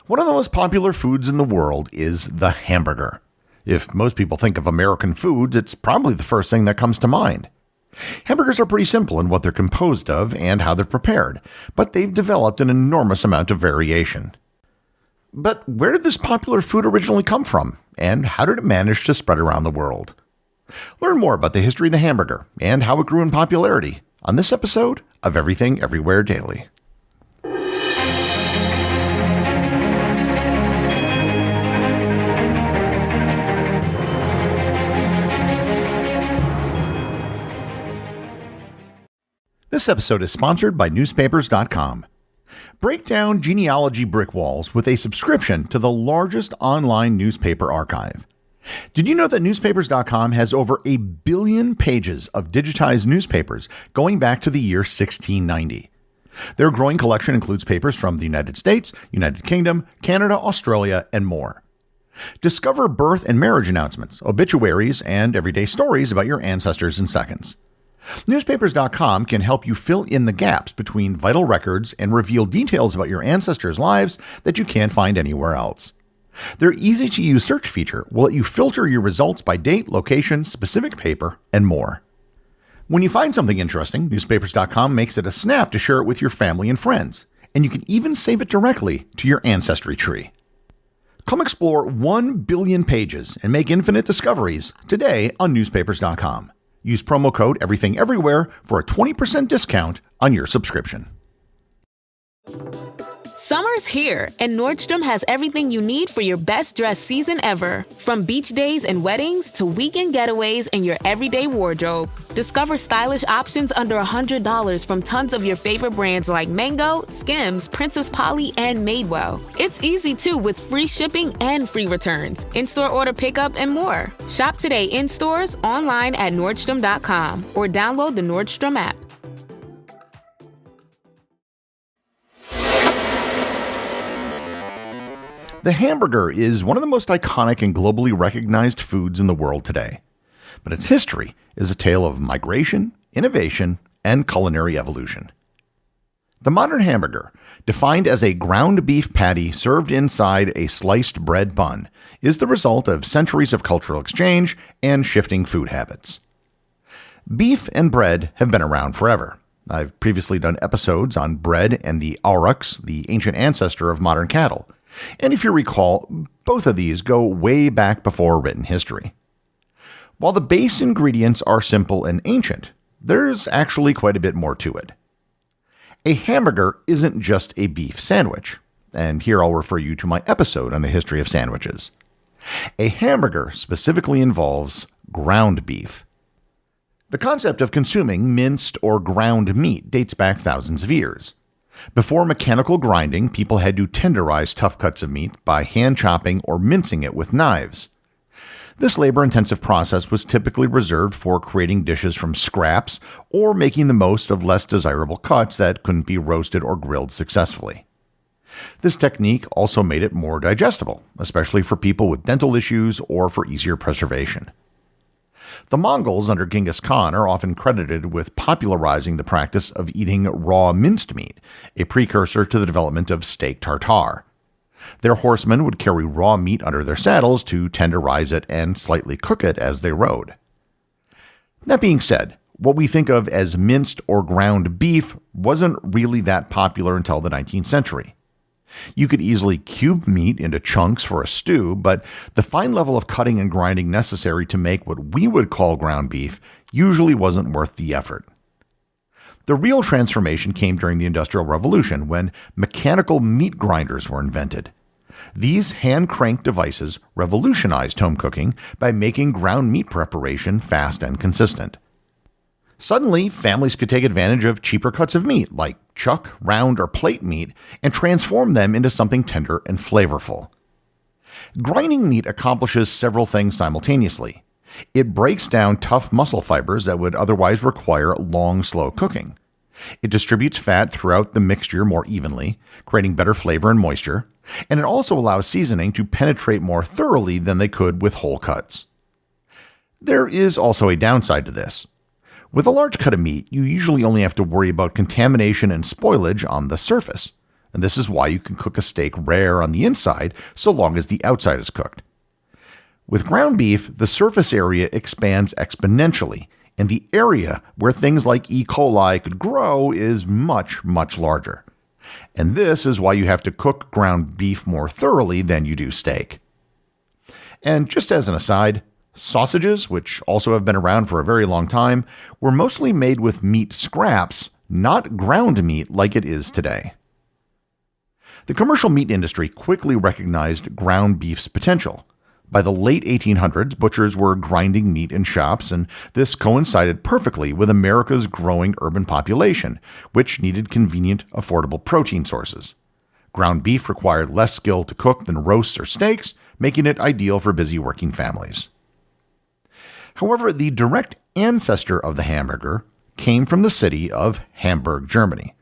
One of the most popular foods in the world is the hamburger. If most people think of American foods, it's probably the first thing that comes to mind. Hamburgers are pretty simple in what they're composed of and how they're prepared, but they've developed an enormous amount of variation. But where did this popular food originally come from, and how did it manage to spread around the world? Learn more about the history of the hamburger and how it grew in popularity on this episode of Everything Everywhere Daily. This episode is sponsored by newspapers.com. Break down genealogy brick walls with a subscription to the largest online newspaper archive. Did you know that newspapers.com has over 1 billion pages of digitized newspapers going back to the year 1690? Their growing collection includes papers from the United States, United Kingdom, Canada, Australia, and more. Discover birth and marriage announcements, obituaries, and everyday stories about your ancestors in seconds. Newspapers.com can help you fill in the gaps between vital records and reveal details about your ancestors' lives that you can't find anywhere else. Their easy-to-use search feature will let you filter your results by date, location, specific paper, and more. When you find something interesting, Newspapers.com makes it a snap to share it with your family and friends, and you can even save it directly to your ancestry tree. Come explore 1 billion pages and make infinite discoveries today on Newspapers.com. Use promo code EverythingEverywhere for a 20% discount on your subscription. Summer's here, and Nordstrom has everything you need for your best dress season ever. From beach days and weddings to weekend getaways and your everyday wardrobe. Discover stylish options under $100 from tons of your favorite brands like Mango, Skims, Princess Polly, and Madewell. It's easy too with free shipping and free returns, in-store order pickup, and more. Shop today in stores, online at Nordstrom.com, or download the Nordstrom app. The hamburger is one of the most iconic and globally recognized foods in the world today. But its history is a tale of migration, innovation, and culinary evolution. The modern hamburger, defined as a ground beef patty served inside a sliced bread bun, is the result of centuries of cultural exchange and shifting food habits. Beef and bread have been around forever. I've previously done episodes on bread and the aurochs, the ancient ancestor of modern cattle. And if you recall, both of these go way back before written history. While the base ingredients are simple and ancient, there's actually quite a bit more to it. A hamburger isn't just a beef sandwich, and here I'll refer you to my episode on the history of sandwiches. A hamburger specifically involves ground beef. The concept of consuming minced or ground meat dates back thousands of years. Before mechanical grinding, people had to tenderize tough cuts of meat by hand chopping or mincing it with knives. This labor-intensive process was typically reserved for creating dishes from scraps or making the most of less desirable cuts that couldn't be roasted or grilled successfully. This technique also made it more digestible, especially for people with dental issues or for easier preservation. The Mongols under Genghis Khan are often credited with popularizing the practice of eating raw minced meat, a precursor to the development of steak tartare. Their horsemen would carry raw meat under their saddles to tenderize it and slightly cook it as they rode. That being said, what we think of as minced or ground beef wasn't really that popular until the 19th century. You could easily cube meat into chunks for a stew, but the fine level of cutting and grinding necessary to make what we would call ground beef usually wasn't worth the effort. The real transformation came during the Industrial Revolution when mechanical meat grinders were invented. These hand-cranked devices revolutionized home cooking by making ground meat preparation fast and consistent. Suddenly, families could take advantage of cheaper cuts of meat, like chuck, round, or plate meat, and transform them into something tender and flavorful. Grinding meat accomplishes several things simultaneously. It breaks down tough muscle fibers that would otherwise require long, slow cooking. It distributes fat throughout the mixture more evenly, creating better flavor and moisture, and it also allows seasoning to penetrate more thoroughly than they could with whole cuts. There is also a downside to this. With a large cut of meat, you usually only have to worry about contamination and spoilage on the surface. and this is why you can cook a steak rare on the inside so long as the outside is cooked. With ground beef, the surface area expands exponentially, and the area where things like E. coli could grow is much, much larger. And this is why you have to cook ground beef more thoroughly than you do steak. And just as an aside, sausages, which also have been around for a very long time, were mostly made with meat scraps, not ground meat like it is today. The commercial meat industry quickly recognized ground beef's potential. By the late 1800s, butchers were grinding meat in shops, and this coincided perfectly with America's growing urban population, which needed convenient, affordable protein sources. Ground beef required less skill to cook than roasts or steaks, making it ideal for busy working families. However, the direct ancestor of the hamburger came from the city of Hamburg, Germany.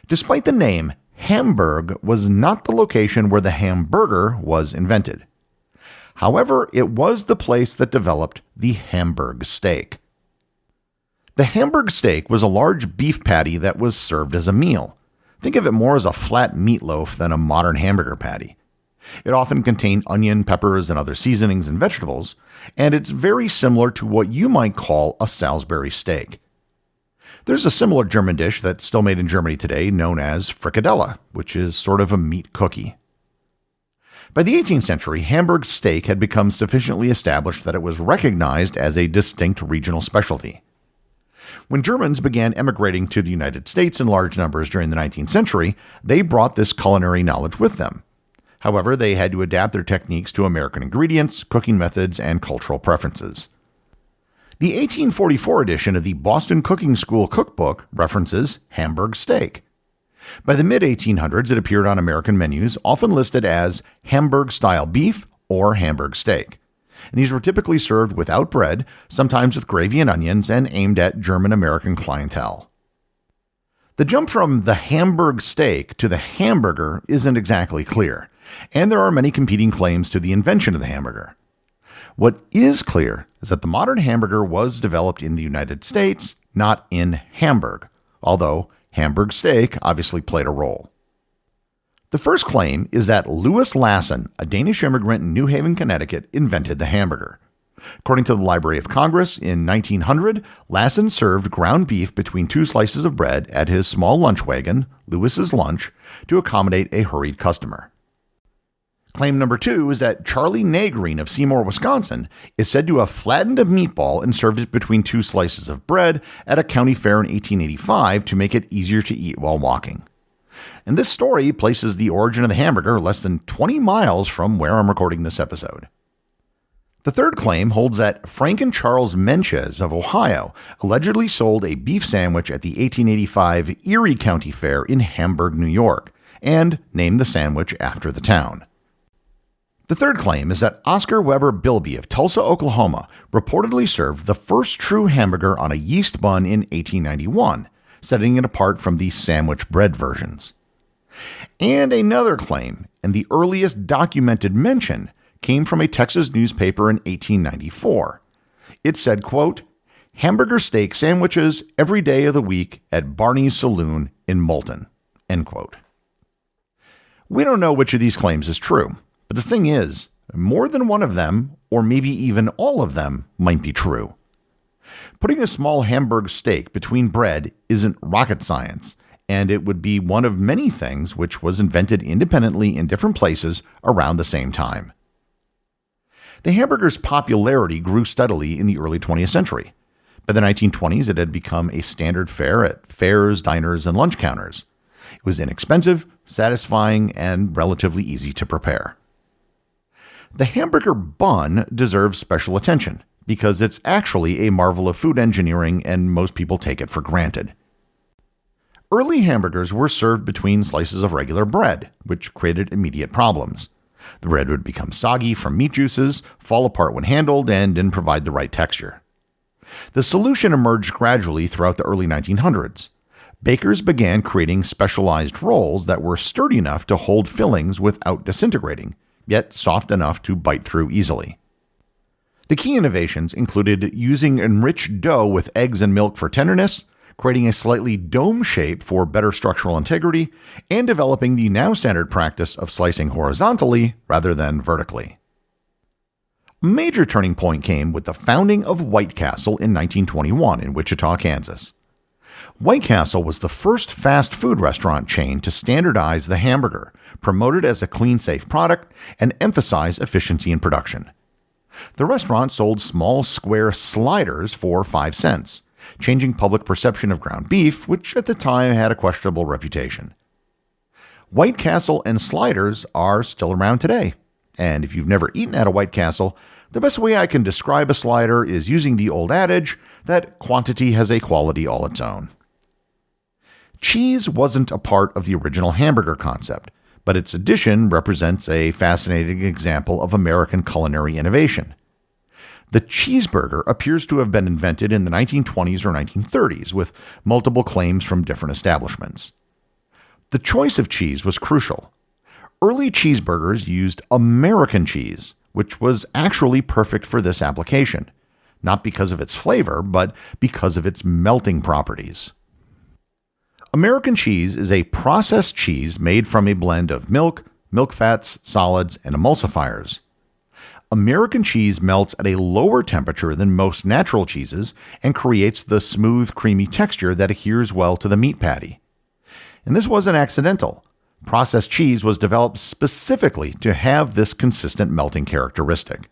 Despite the name, Hamburg was not the location where the hamburger was invented. However, it was the place that developed the Hamburg steak. The Hamburg steak was a large beef patty that was served as a meal. Think of it more as a flat meatloaf than a modern hamburger patty. It often contained onion, peppers, and other seasonings and vegetables, and it's very similar to what you might call a Salisbury steak. There's a similar German dish that's still made in Germany today known as frikadelle, which is sort of a meat cookie. By the 18th century, Hamburg steak had become sufficiently established that it was recognized as a distinct regional specialty. When Germans began emigrating to the United States in large numbers during the 19th century, they brought this culinary knowledge with them. However, they had to adapt their techniques to American ingredients, cooking methods, and cultural preferences. The 1844 edition of the Boston Cooking School Cookbook references Hamburg steak. By the mid-1800s, it appeared on American menus, often listed as Hamburg-style beef or Hamburg steak. And these were typically served without bread, sometimes with gravy and onions, and aimed at German-American clientele. The jump from the Hamburg steak to the hamburger isn't exactly clear, and there are many competing claims to the invention of the hamburger. What is clear is that the modern hamburger was developed in the United States, not in Hamburg, although Hamburg steak obviously played a role. The first claim is that Louis Lassen, a Danish immigrant in New Haven, Connecticut, invented the hamburger. According to the Library of Congress, in 1900, Lassen served ground beef between two slices of bread at his small lunch wagon, Louis's Lunch, to accommodate a hurried customer. Claim number 2 is that Charlie Nagreen of Seymour, Wisconsin, is said to have flattened a meatball and served it between two slices of bread at a county fair in 1885 to make it easier to eat while walking. And this story places the origin of the hamburger less than 20 miles from where I'm recording this episode. The third claim holds that Frank and Charles Menches of Ohio allegedly sold a beef sandwich at the 1885 Erie County Fair in Hamburg, New York, and named the sandwich after the town. The third claim is that Oscar Weber Bilby of Tulsa, Oklahoma, reportedly served the first true hamburger on a yeast bun in 1891, setting it apart from the sandwich bread versions. And another claim, and the earliest documented mention, came from a Texas newspaper in 1894. It said, quote, "Hamburger steak sandwiches every day of the week at Barney's Saloon in Moulton," end quote. We don't know which of these claims is true. But the thing is, more than one of them, or maybe even all of them, might be true. Putting a small Hamburg steak between bread isn't rocket science, and it would be one of many things which was invented independently in different places around the same time. The hamburger's popularity grew steadily in the early 20th century. By the 1920s, it had become a standard fare at fairs, diners, and lunch counters. It was inexpensive, satisfying, and relatively easy to prepare. The hamburger bun deserves special attention because it's actually a marvel of food engineering and most people take it for granted. Early hamburgers were served between slices of regular bread, which created immediate problems. The bread would become soggy from meat juices, fall apart when handled, and didn't provide the right texture. The solution emerged gradually throughout the early 1900s. Bakers began creating specialized rolls that were sturdy enough to hold fillings without disintegrating, yet soft enough to bite through easily. The key innovations included using enriched dough with eggs and milk for tenderness, creating a slightly dome shape for better structural integrity, and developing the now standard practice of slicing horizontally rather than vertically. A major turning point came with the founding of White Castle in 1921 in Wichita, Kansas. White Castle was the first fast food restaurant chain to standardize the hamburger, promote it as a clean, safe product, and emphasize efficiency in production. The restaurant sold small square sliders for 5 cents, changing public perception of ground beef, which at the time had a questionable reputation. White Castle and sliders are still around today, and if you've never eaten at a White Castle, the best way I can describe a slider is using the old adage that quantity has a quality all its own. Cheese wasn't a part of the original hamburger concept, but its addition represents a fascinating example of American culinary innovation. The cheeseburger appears to have been invented in the 1920s or 1930s, with multiple claims from different establishments. The choice of cheese was crucial. Early cheeseburgers used American cheese, which was actually perfect for this application, not because of its flavor, but because of its melting properties. American cheese is a processed cheese made from a blend of milk, milk fats, solids, and emulsifiers. American cheese melts at a lower temperature than most natural cheeses and creates the smooth, creamy texture that adheres well to the meat patty. And this wasn't accidental. Processed cheese was developed specifically to have this consistent melting characteristic.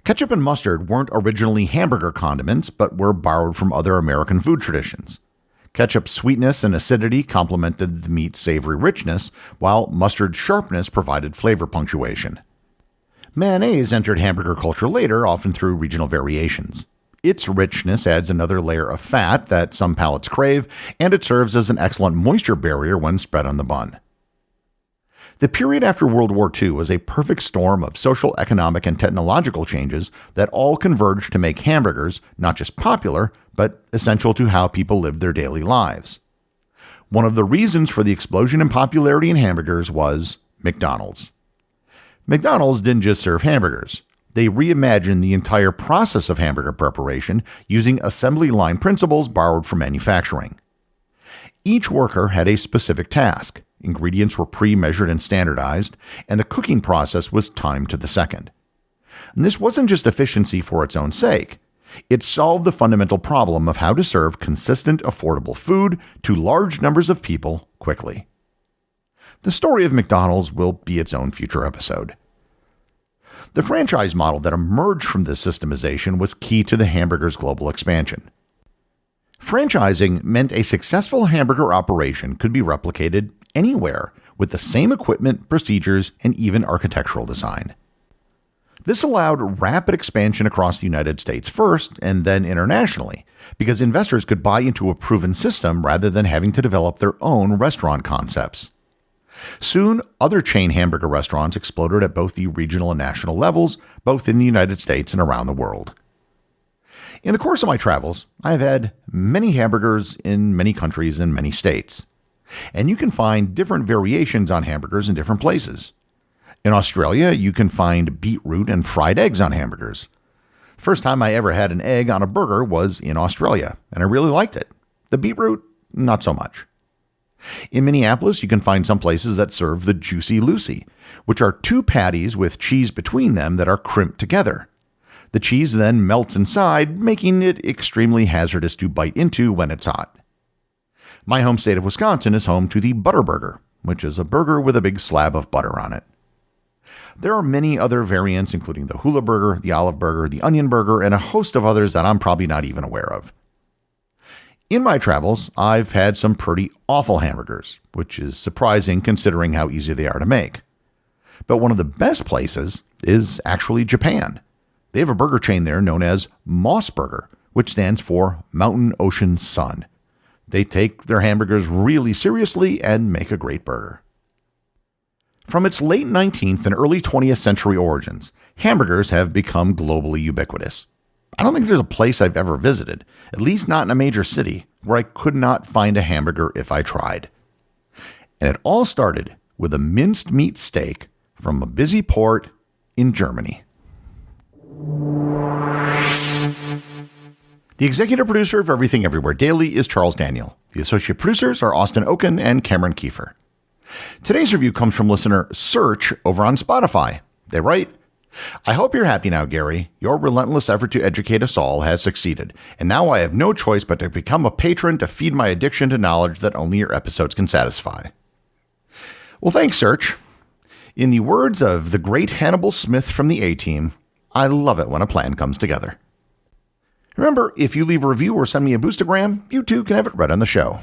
Ketchup and mustard weren't originally hamburger condiments, but were borrowed from other American food traditions. Ketchup's sweetness and acidity complemented the meat's savory richness, while mustard's sharpness provided flavor punctuation. Mayonnaise entered hamburger culture later, often through regional variations. Its richness adds another layer of fat that some palates crave, and it serves as an excellent moisture barrier when spread on the bun. The period after World War II was a perfect storm of social, economic, and technological changes that all converged to make hamburgers not just popular, but essential to how people lived their daily lives. One of the reasons for the explosion in popularity in hamburgers was McDonald's. McDonald's didn't just serve hamburgers. They reimagined the entire process of hamburger preparation using assembly line principles borrowed from manufacturing. Each worker had a specific task. Ingredients were pre-measured and standardized, and the cooking process was timed to the second. And this wasn't just efficiency for its own sake. It solved the fundamental problem of how to serve consistent, affordable food to large numbers of people quickly. The story of McDonald's will be its own future episode. The franchise model that emerged from this systemization was key to the hamburger's global expansion. Franchising meant a successful hamburger operation could be replicated anywhere with the same equipment, procedures, and even architectural design. This allowed rapid expansion across the United States first and then internationally, because investors could buy into a proven system rather than having to develop their own restaurant concepts. Soon, other chain hamburger restaurants exploded at both the regional and national levels, both in the United States and around the world. In the course of my travels, I've had many hamburgers in many countries and many states. And you can find different variations on hamburgers in different places. In Australia, you can find beetroot and fried eggs on hamburgers. The first time I ever had an egg on a burger was in Australia, and I really liked it. The beetroot, not so much. In Minneapolis, you can find some places that serve the Juicy Lucy, which are two patties with cheese between them that are crimped together. The cheese then melts inside, making it extremely hazardous to bite into when it's hot. My home state of Wisconsin is home to the Butterburger, which is a burger with a big slab of butter on it. There are many other variants, including the Hula Burger, the Olive Burger, the Onion Burger, and a host of others that I'm probably not even aware of. In my travels, I've had some pretty awful hamburgers, which is surprising considering how easy they are to make. But one of the best places is actually Japan. They have a burger chain there known as Moss Burger, which stands for Mountain Ocean Sun. They take their hamburgers really seriously and make a great burger. From its late 19th and early 20th century origins, hamburgers have become globally ubiquitous. I don't think there's a place I've ever visited, at least not in a major city, where I could not find a hamburger if I tried. And it all started with a minced meat steak from a busy port in Germany. The executive producer of Everything Everywhere Daily is Charles Daniel. The associate producers are Austin Oken and Cameron Kiefer. Today's review comes from listener Search over on Spotify. They write, I hope you're happy now, Gary. Your relentless effort to educate us all has succeeded, and now I have no choice but to become a patron to feed my addiction to knowledge that only your episodes can satisfy. Well, thanks, Search. In the words of the great Hannibal Smith from the A-Team, I love it when a plan comes together. Remember, if you leave a review or send me a boostagram, you too can have it read on the show.